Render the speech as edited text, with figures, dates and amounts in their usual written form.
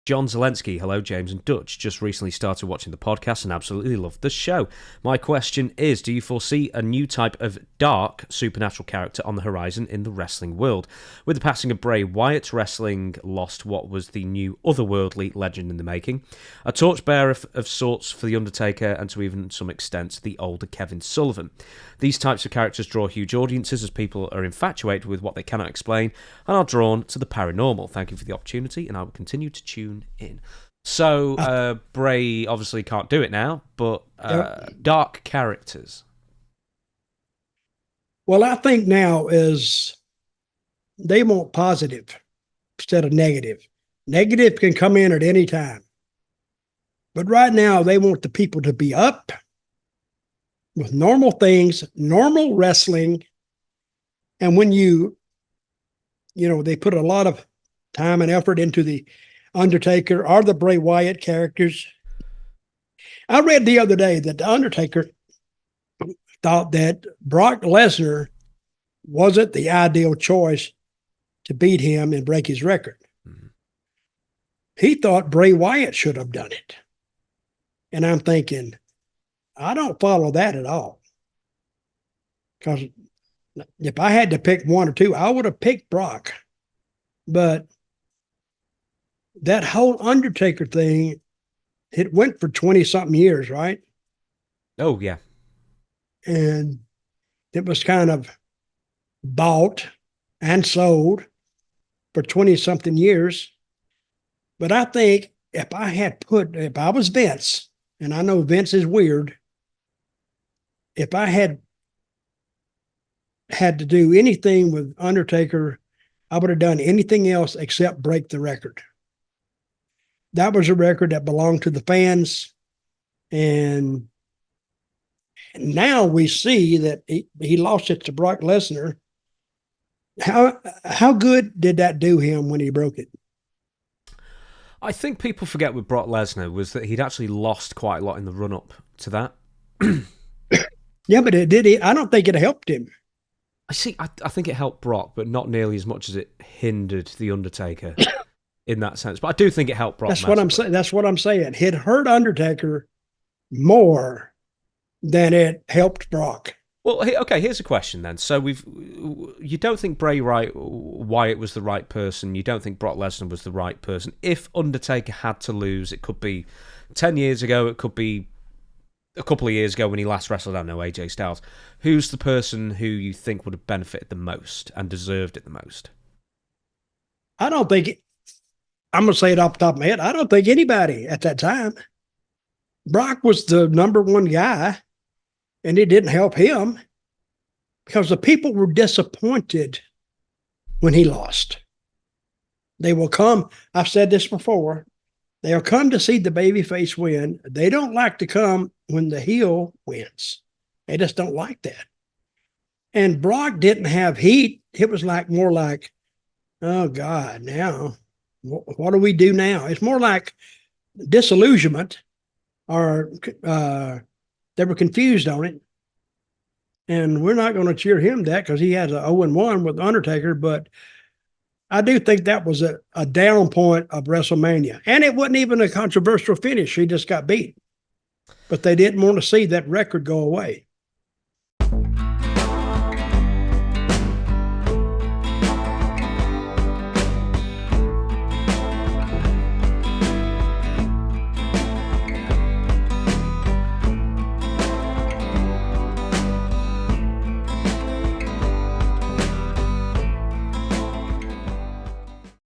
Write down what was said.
John Zelensky, hello James and Dutch. Just recently started watching the podcast and absolutely loved the show. My question is, do you foresee a new type of dark supernatural character on the horizon in the wrestling world? With the passing of Bray Wyatt, wrestling lost what was the new otherworldly legend in the making. A torchbearer of sorts for The Undertaker and to even some extent the older Kevin Sullivan. These types of characters draw huge audiences as people are infatuated with what they cannot explain and are drawn to the paranormal. Thank you for the opportunity and I will continue to tune in. So Bray obviously can't do it now, but dark characters. Well, I think now is they want positive instead of negative. Negative can come in at any time. But right now they want the people to be up with normal things, normal wrestling. And when they put a lot of time and effort into the Undertaker or the Bray Wyatt characters. I read the other day that the Undertaker thought that Brock Lesnar wasn't the ideal choice to beat him and break his record. Mm-hmm. He thought Bray Wyatt should have done it. And I'm thinking, I don't follow that at all. Because if I had to pick one or two, I would have picked Brock. But that whole Undertaker thing, it went for 20-something years, right? Oh, yeah. And it was kind of bought and sold for 20-something years. But I think if I was Vince, and I know Vince is weird, if I had to do anything with Undertaker, I would have done anything else except break the record. That was a record that belonged to the fans. And now we see that he lost it to Brock Lesnar. How good did that do him when he broke it? I think people forget with Brock Lesnar was that he'd actually lost quite a lot in the run-up to that. Yeah, but I don't think it helped him. I think it helped Brock, but not nearly as much as it hindered The Undertaker in that sense. But I do think it helped Brock. That's what I'm saying. It hurt Undertaker more than it helped Brock. Well, okay, here's a question then. So you don't think Bray Wyatt was the right person. You don't think Brock Lesnar was the right person. If Undertaker had to lose, it could be 10 years ago, it could be a couple of years ago when he last wrestled, I don't know, AJ Styles. Who's the person who you think would have benefited the most and deserved it the most? I'm going to say it off the top of my head. I don't think anybody at that time. Brock was the number one guy, and it didn't help him because the people were disappointed when he lost. They will come, I've said this before, they'll come to see the babyface win. They don't like to come when the heel wins. They just don't like that. And Brock didn't have heat. It was more like, oh God, now what do we do now? It's more like disillusionment, or they were confused on it. And we're not going to cheer him that because he has a 0-1 with Undertaker, but I do think that was a down point of WrestleMania. And it wasn't even a controversial finish. He just got beat. But they didn't want to see that record go away.